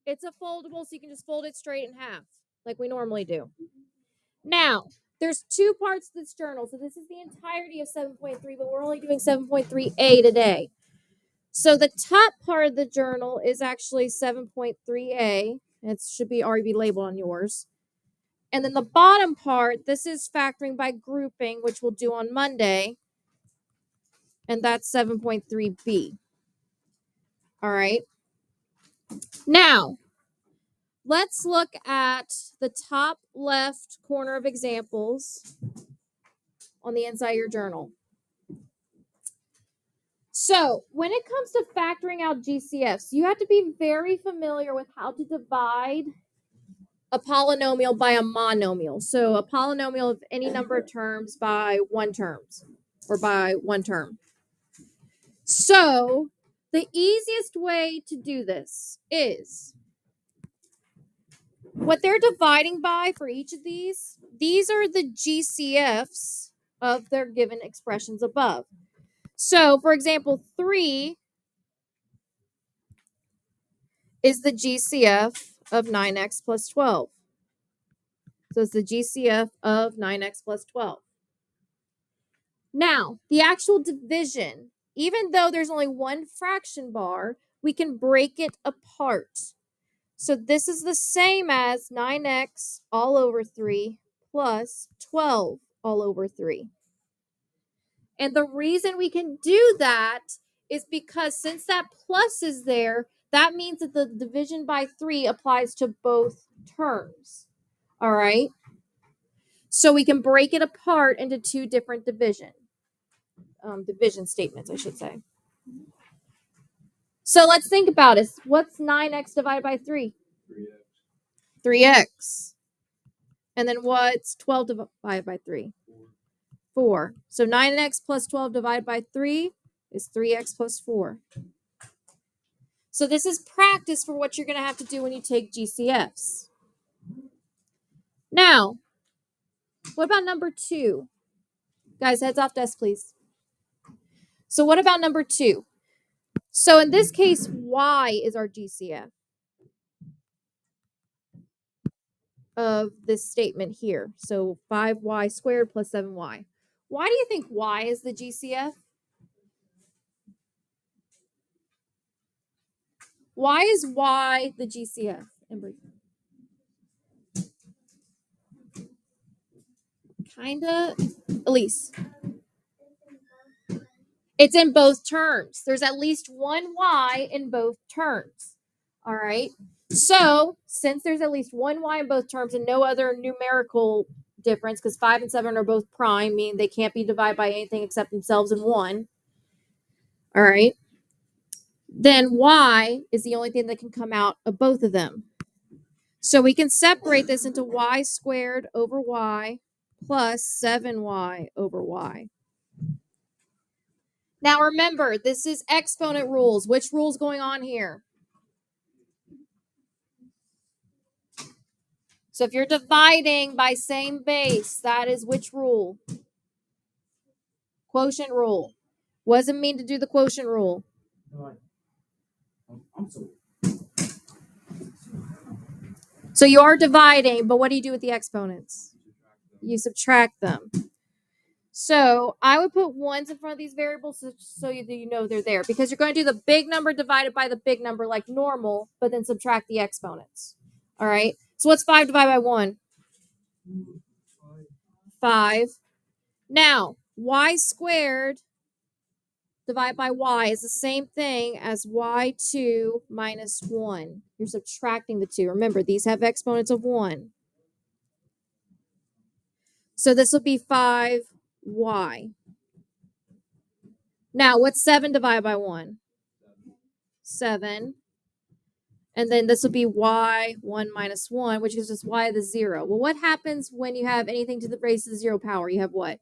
It's a foldable, so you can just fold it straight in half, like we normally do. Now, there's two parts to this journal. So this is the entirety of 7.3, but we're only doing 7.3a today. So the top part of the journal is actually 7.3a. It should be already be labeled on yours. And then the bottom part, this is factoring by grouping, which we'll do on Monday. And that's 7.3b. All right. Now, let's look at the top left corner of examples on the inside of your journal. So, when it comes to factoring out GCFs, you have to be very familiar with how to divide a polynomial by a monomial. So, a polynomial of any number of terms by one terms or by one term. So, the easiest way to do this is what they're dividing by for each of these are the GCFs of their given expressions above. So, for example, 3 is the GCF of 9x plus 12. So it's the GCF of 9x plus 12. Now, the actual division, even though there's only one fraction bar, we can break it apart. So this is the same as 9x all over 3 plus 12 all over 3. And the reason we can do that is because since that plus is there, that means that the division by 3 applies to both terms. All right? So we can break it apart into two different division statements, I should say. So let's think about it. What's 9x divided by 3? 3x. And then what's 12 divided by 3? 4. So 9x plus 12 divided by 3 is 3x plus 4. So this is practice for what you're going to have to do when you take GCFs. Now, what about number 2? Guys, heads off desk, please. So what about number 2? So in this case, y is our GCF of this statement here. So 5y squared plus 7y. Why do you think y is the GCF? Why is y the GCF? Kinda, Elise. It's in both terms. There's at least one y in both terms. All right. So since there's at least one y in both terms and no other numerical difference, because 5 and 7 are both prime, meaning they can't be divided by anything except themselves and 1. All right. Then y is the only thing that can come out of both of them. So we can separate this into y squared over y plus 7y over y. Now remember, this is exponent rules. Which rule's going on here? So if you're dividing by same base, that is which rule? Quotient rule. What does it mean to do the quotient rule? So you are dividing, but what do you do with the exponents? You subtract them. So I would put ones in front of these variables so you know they're there, because you're going to do the big number divided by the big number like normal, but then subtract the exponents. All right. So what's 5 divided by 1? 5. Now, y squared divided by y is the same thing as y2 minus 1. You're subtracting the 2. Remember, these have exponents of 1. So this will be 5y. Now, what's 7 divided by 1? 7. And then this will be y1 minus 1, which gives us y to the 0. Well, what happens when you have anything to the raised to the 0 power? You have what?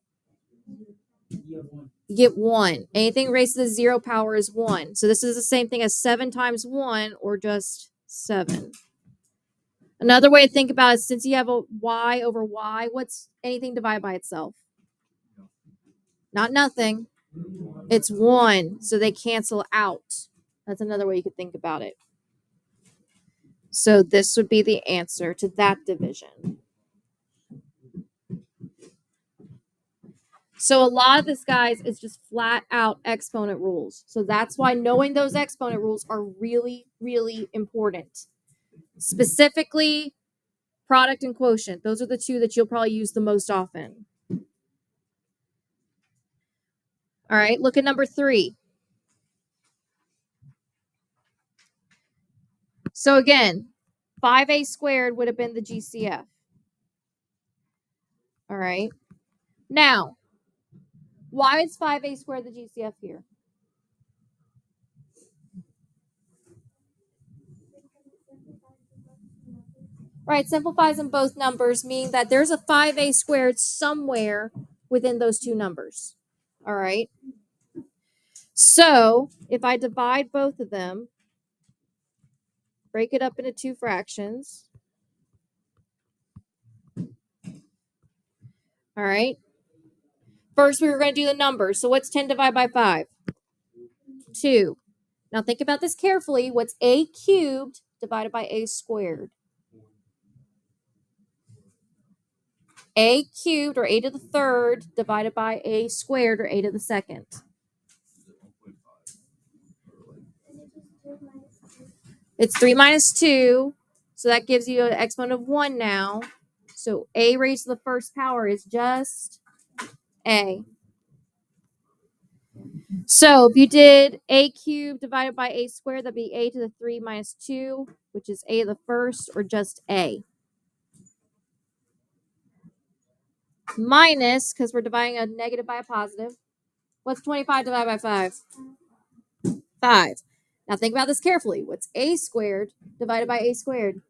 You get 1. Anything raised to the 0 power is 1. So this is the same thing as 7 times 1, or just 7. Another way to think about it, since you have a y over y, what's anything divided by itself? Not nothing. It's 1. So they cancel out. That's another way you could think about it. So this would be the answer to that division. So a lot of this, guys, is just flat out exponent rules. So that's why knowing those exponent rules are really, really important. Specifically, product and quotient. Those are the two that you'll probably use the most often. All right, look at number 3. So again, 5a squared would have been the GCF. All right. Now, why is 5a squared the GCF here? Right, simplifies in both numbers, meaning that there's a 5a squared somewhere within those two numbers. All right. So if I divide both of them, break it up into two fractions. All right. First, we were going to do the numbers. So what's 10 divided by 5? 2. Now think about this carefully. What's a cubed divided by a squared? A cubed, or a to the third, divided by a squared, or a to the second. It's 3 minus 2, so that gives you an exponent of 1 now. So a raised to the first power is just a. So if you did a cubed divided by a squared, that'd be a to the 3 minus 2, which is a to the first, or just a. Minus, because we're dividing a negative by a positive. What's 25 divided by 5? 5. Now think about this carefully. What's a squared divided by a squared?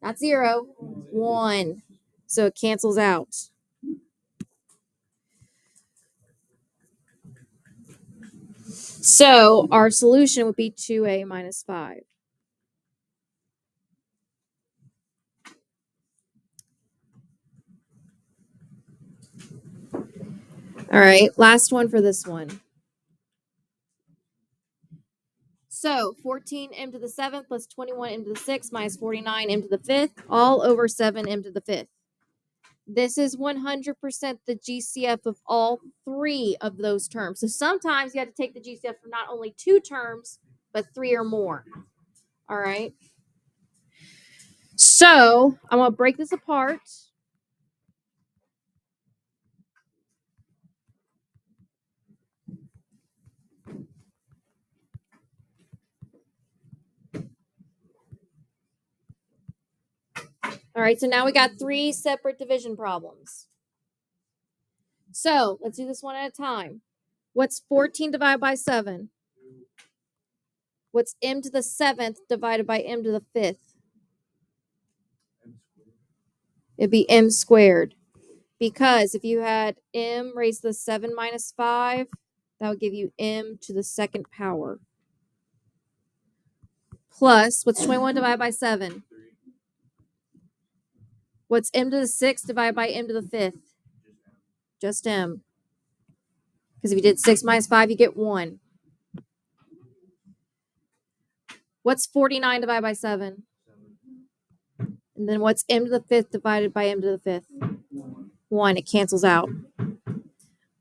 Not 0, 1. So it cancels out. So our solution would be 2a minus 5. All right, last one for this one. So 14m to the 7th plus 21m to the 6th minus 49m to the 5th, all over 7m to the 5th. This is 100% the GCF of all 3 of those terms. So sometimes you have to take the GCF for not only 2 terms, but 3 or more. All right. So I'm going to break this apart. All right, so now we got 3 separate division problems. So let's do this one at a time. What's 14 divided by 7? What's m to the 7th divided by m to the 5th? It'd be m squared. Because if you had m raised to the 7 minus 5, that would give you m to the 2nd power. Plus, what's 21 divided by 7? What's m to the 6th divided by m to the 5th? Just m. Because if you did 6 minus 5, you get 1. What's 49 divided by 7? And then what's m to the 5th divided by m to the 5th? 1. It cancels out.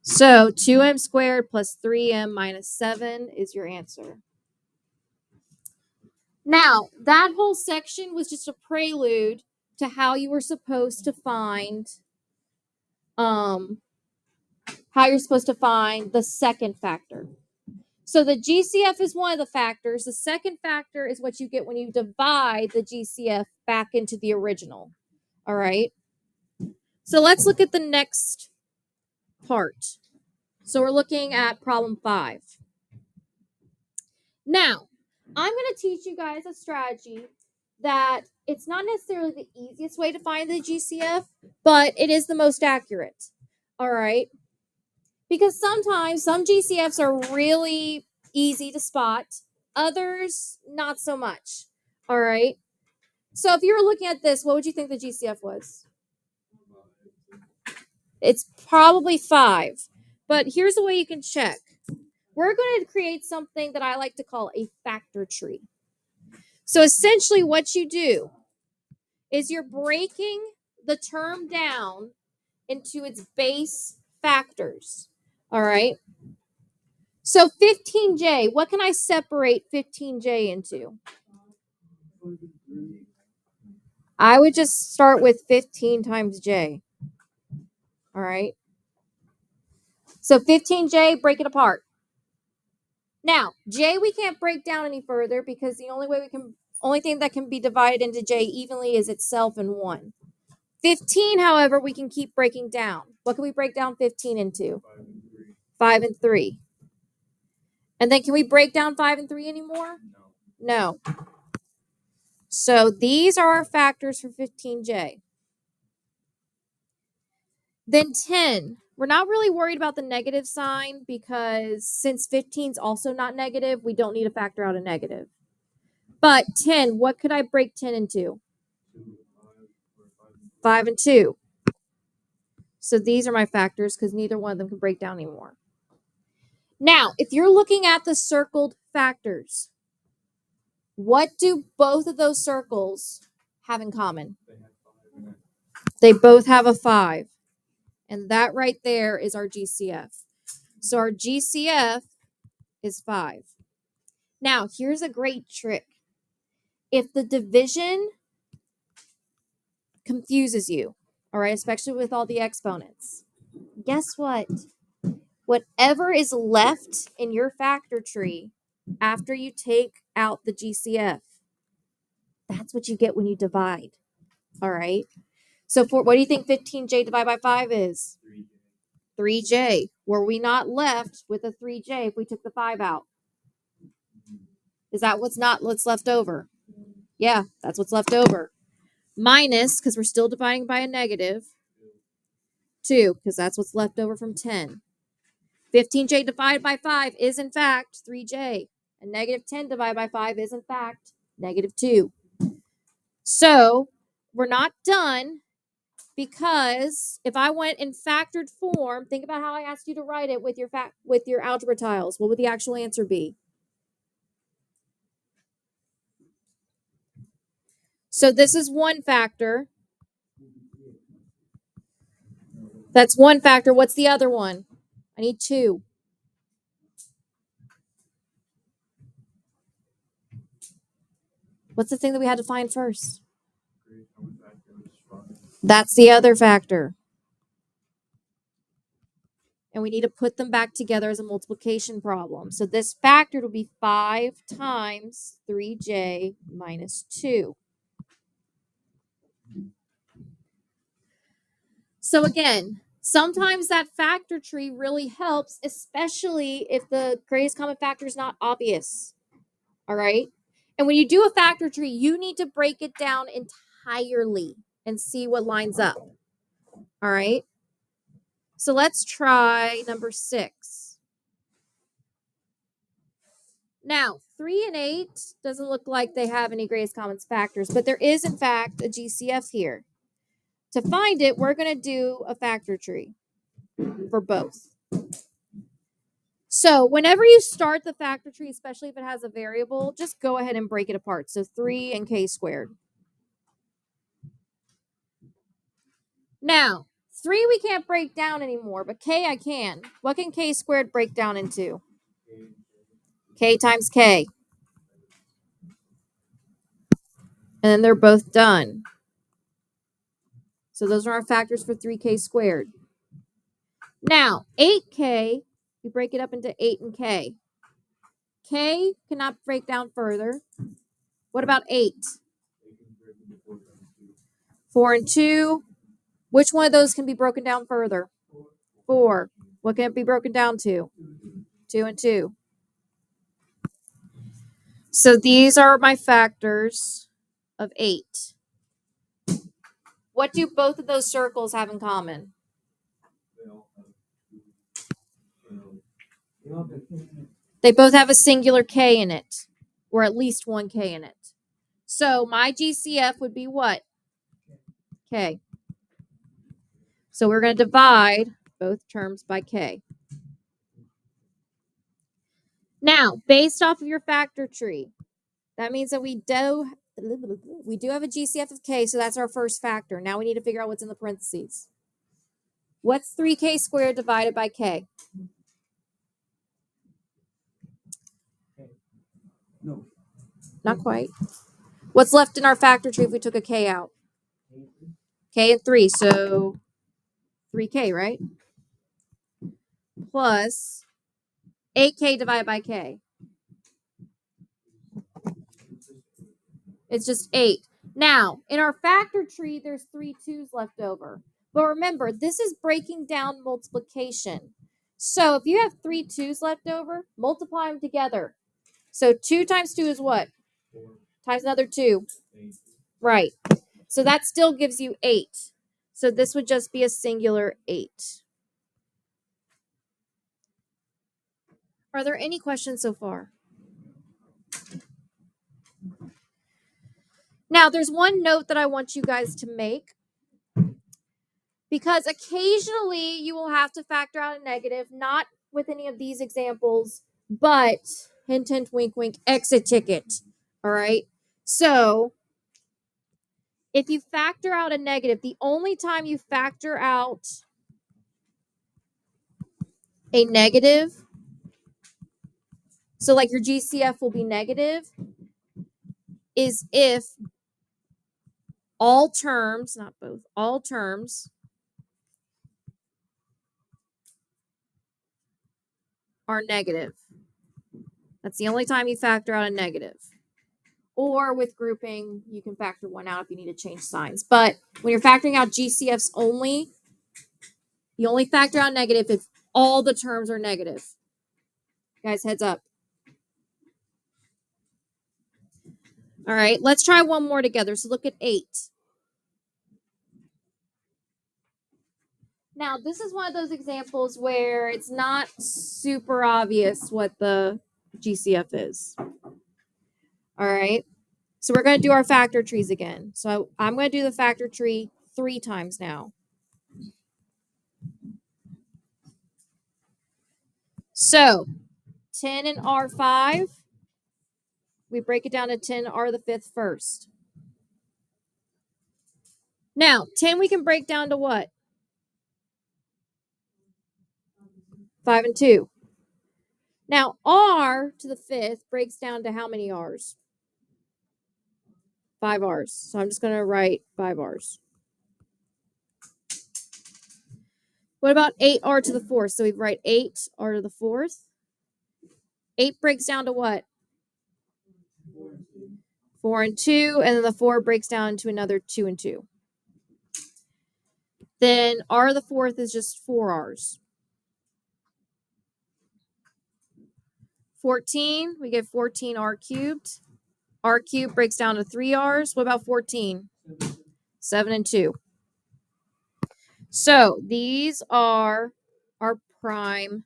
So 2m squared plus 3m minus 7 is your answer. Now, that whole section was just a prelude to how you were supposed to find the second factor. So the GCF is one of the factors. The second factor is what you get when you divide the GCF back into the original. All right. So let's look at the next part. So we're looking at problem 5. Now, I'm going to teach you guys a strategy that it's not necessarily the easiest way to find the GCF, but it is the most accurate. All right. Because sometimes some GCFs are really easy to spot, others not so much. All right. So if you were looking at this, what would you think the GCF was? It's probably 5. But here's a way you can check. We're going to create something that I like to call a factor tree. So essentially what you do is you're breaking the term down into its base factors. All right. So 15j, what can I separate 15j into? I would just start with 15 times j. All right. So 15j, break it apart. Now, j we can't break down any further because the only thing that can be divided into j evenly is itself and 1. 15, however, we can keep breaking down. What can we break down 15 into? 5 and 3. And then can we break down 5 and 3 anymore? No. So these are our factors for 15j. Then 10. We're not really worried about the negative sign because since 15 is also not negative, we don't need to factor out a negative. But 10, what could I break 10 into? 5 and 2. So these are my factors because neither one of them can break down anymore. Now, if you're looking at the circled factors, what do both of those circles have in common? They both have a 5. And that right there is our GCF. So our GCF is 5. Now, here's a great trick. If the division confuses you, all right, especially with all the exponents, guess what? Whatever is left in your factor tree after you take out the GCF, that's what you get when you divide. All right. So for what do you think 15j divided by 5 is? 3j. Were we not left with a 3j if we took the 5 out? Is that what's left over? Yeah, that's what's left over. Minus, because we're still dividing by a negative, 2, because that's what's left over from 10. 15j divided by 5 is in fact 3j. And negative 10 divided by 5 is in fact negative 2. So we're not done because if I went in factored form, think about how I asked you to write it with your algebra tiles. What would the actual answer be? So this is one factor. That's one factor. What's the other one? I need 2. What's the thing that we had to find first? That's the other factor. And we need to put them back together as a multiplication problem. So this factor will be 5 times 3j minus 2. So again, sometimes that factor tree really helps, especially if the greatest common factor is not obvious. All right? And when you do a factor tree, you need to break it down entirely and see what lines up. All right? So let's try number 6. Now, 3 and 8 doesn't look like they have any greatest common factors, but there is, in fact, a GCF here. To find it, we're going to do a factor tree for both. So whenever you start the factor tree, especially if it has a variable, just go ahead and break it apart. So 3 and k squared. Now, 3 we can't break down anymore, but k I can. What can k squared break down into? K times k. And then they're both done. So those are our factors for 3k squared. Now, 8k, you break it up into 8 and k. K cannot break down further. What about 8? 4 and 2. Which one of those can be broken down further? 4. What can it be broken down to? 2 and 2. So these are my factors of 8. What do both of those circles have in common? They both have a singular k in it, or at least one k in it. So my GCF would be what? K. So we're going to divide both terms by k. Now, based off of your factor tree, That means that we do have a GCF of k, so that's our first factor. Now we need to figure out what's in the parentheses. What's 3k squared divided by k? No. Not quite. What's left in our factor tree if we took a k out? K and 3, so 3k, right? Plus 8k divided by k. It's just 8. Now, in our factor tree, there's 3 2's left over. But remember, this is breaking down multiplication. So if you have 3 2's left over, multiply them together. So 2 times 2 is what? 4 Times another 2. 8. Right. So that still gives you 8. So this would just be a singular 8. Are there any questions so far? Now, there's one note that I want you guys to make. Because occasionally you will have to factor out a negative, not with any of these examples, but hint, hint, wink, wink, exit ticket. All right. So if you factor out a negative, the only time you factor out a negative, so like your GCF will be negative, is if all terms, not both, all terms are negative. That's the only time you factor out a negative. Or with grouping, you can factor one out if you need to change signs. But when you're factoring out GCFs only, you only factor out negative if all the terms are negative. Guys, heads up. All right, let's try one more together. So look at 8. Now, this is one of those examples where it's not super obvious what the GCF is. All right, so we're going to do our factor trees again. So I'm going to do the factor tree 3 times now. So 10 and R5, we break it down to 10 R the 5th first. Now, 10 we can break down to what? 5 and 2. Now, R to the 5th breaks down to how many R's? 5 R's. So I'm just going to write 5 R's. What about 8R to the 4th? So we write 8R to the 4th. 8 breaks down to what? 4 and 2. And then the 4 breaks down to another 2 and 2. Then R to the 4th is just 4 R's. 14, we get 14R cubed. R cubed breaks down to 3 R's. What about 14? 7 and 2. So these are our prime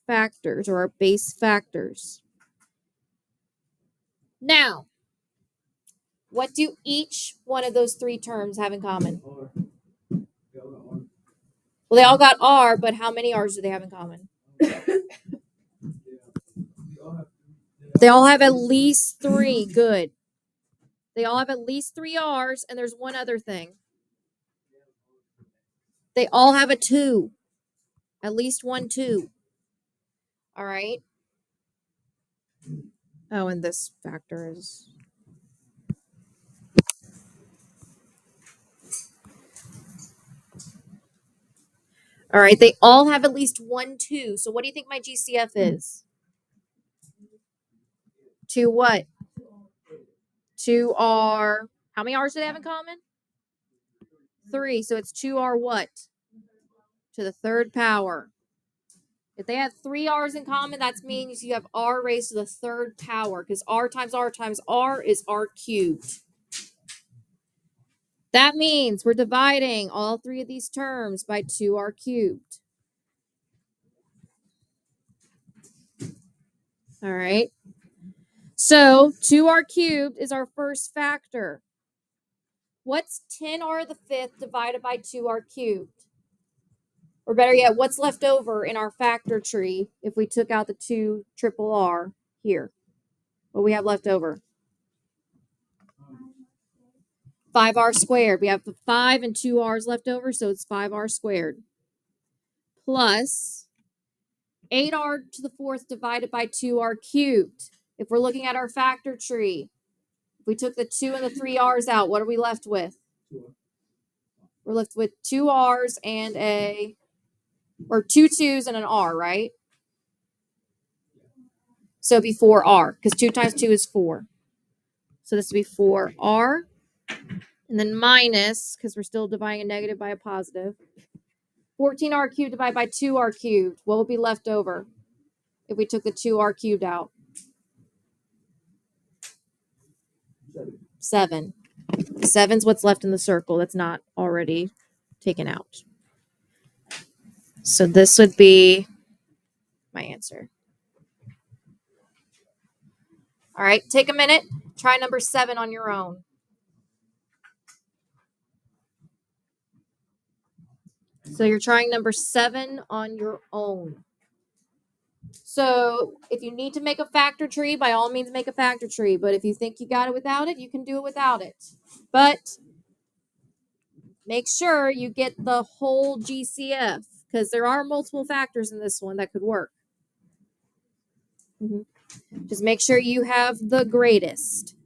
factors or our base factors. Now, what do each one of those 3 terms have in common? Well, they all got R, but how many R's do they have in common? They all have at least 3. Good. They all have at least 3 R's, and there's one other thing. They all have a 2. At least 1 2. All right. Oh, and this factor is... All right, they all have at least 1 2. So what do you think my GCF is? 2 what? 2R. How many R's do they have in common? 3. So it's 2R what? To the 3rd power. If they have 3 R's in common, that means you have R raised to the 3rd power, because R times R times R is R cubed. That means we're dividing all 3 of these terms by 2R cubed. All right. So 2R cubed is our first factor. What's 10R to the 5th divided by 2R cubed? Or better yet, what's left over in our factor tree if we took out the 2 triple R here? What we have left over? 5r squared. We have 5 and 2 r's left over, so it's 5r squared. Plus 8r to the fourth divided by 2r cubed. If we're looking at our factor tree, if we took the 2 and the 3 r's out, what are we left with? We're left with 2 r's and or 2 2's and an r, right? So it'd be 4r, because 2 times 2 is 4. So this would be 4r. And then minus, because we're still dividing a negative by a positive, 14r cubed divided by 2r cubed. What would be left over if we took the 2r cubed out? 7. 7's what's left in the circle that's not already taken out. So this would be my answer. All right, take a minute. Try number 7 on your own. So you're trying number 7 on your own. So if you need to make a factor tree, by all means make a factor tree. But if you think you got it without it, you can do it without it. But make sure you get the whole GCF, because there are multiple factors in this one that could work. Just make sure you have the greatest.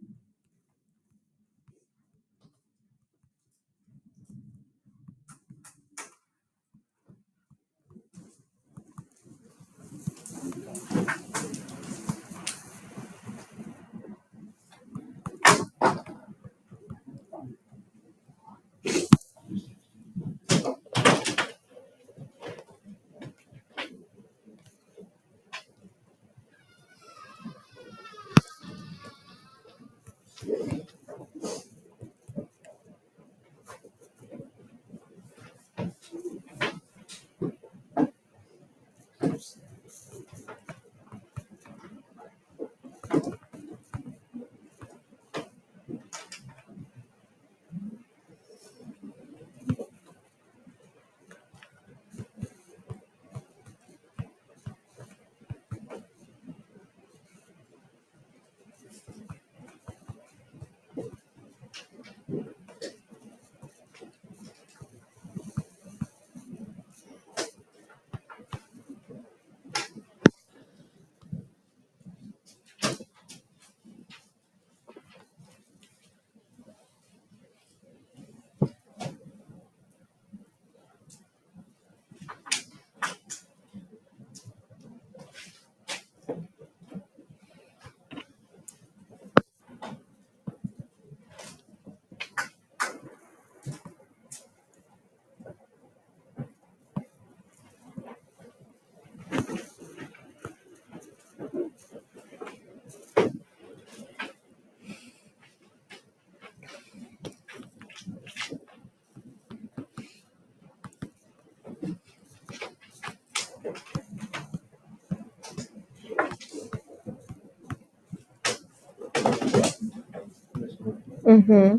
Mm-hmm.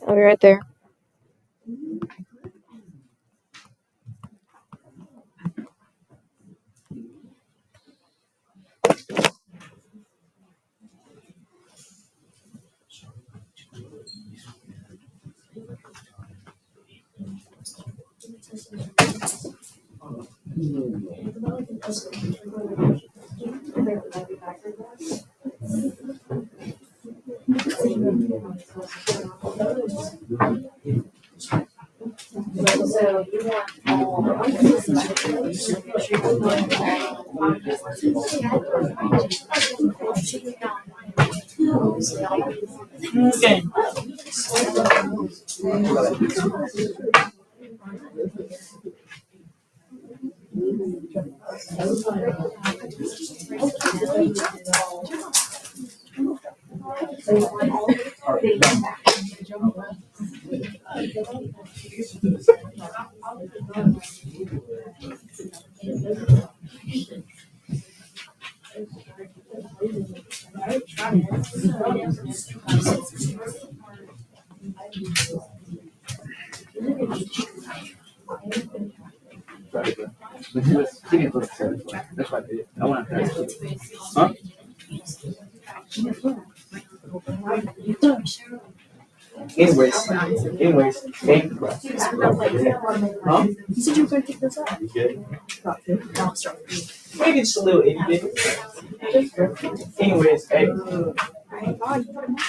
I'll be right there. Okay. Huh? Anyways, thank you. Huh? You said you were going to pick those up. You good? Maybe just a little itty bitty. Anyways, hey.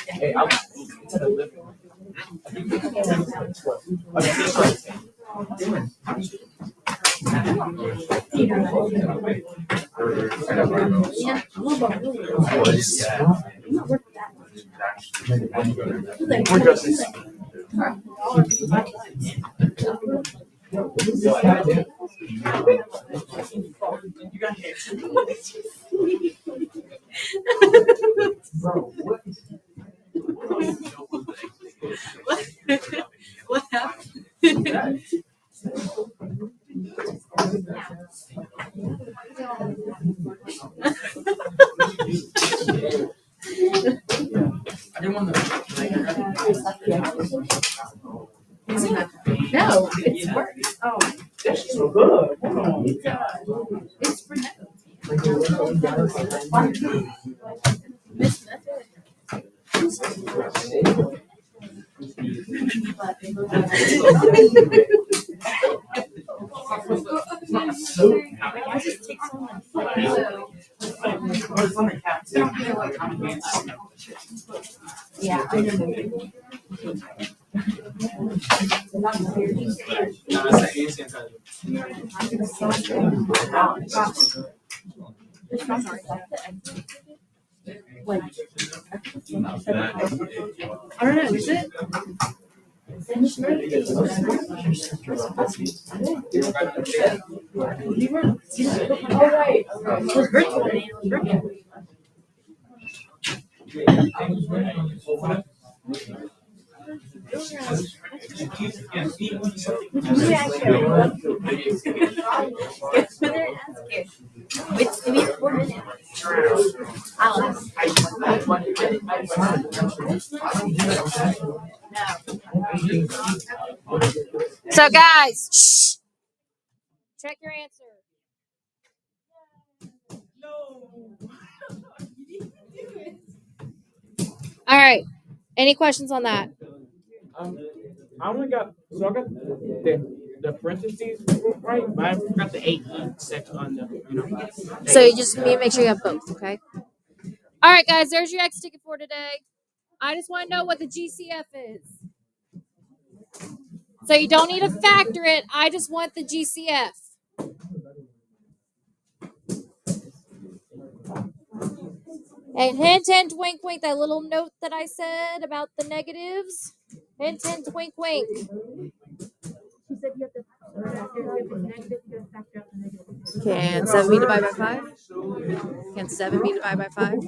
Hey, I'm to the living room. What happened? I didn't want to. No, it's work. Oh, That's so good. it's for now. Yeah, I know. Like, I don't know, is it? It's maybe 4 minutes. Alice. So, guys, shh. Check your answer. All right. Any questions on that? I only got I got the parentheses right, but I forgot the 8 section on the. So you just need to make sure you have both, okay? All right, guys, there's your X ticket for today. I just want to know what the GCF is. So you don't need to factor it. I just want the GCF. And hint, hint, wink, wink, that little note that I said about the negatives. Hint, hint, wink, wink. Can 7 be divided by 5? Can 7 be divided by 5?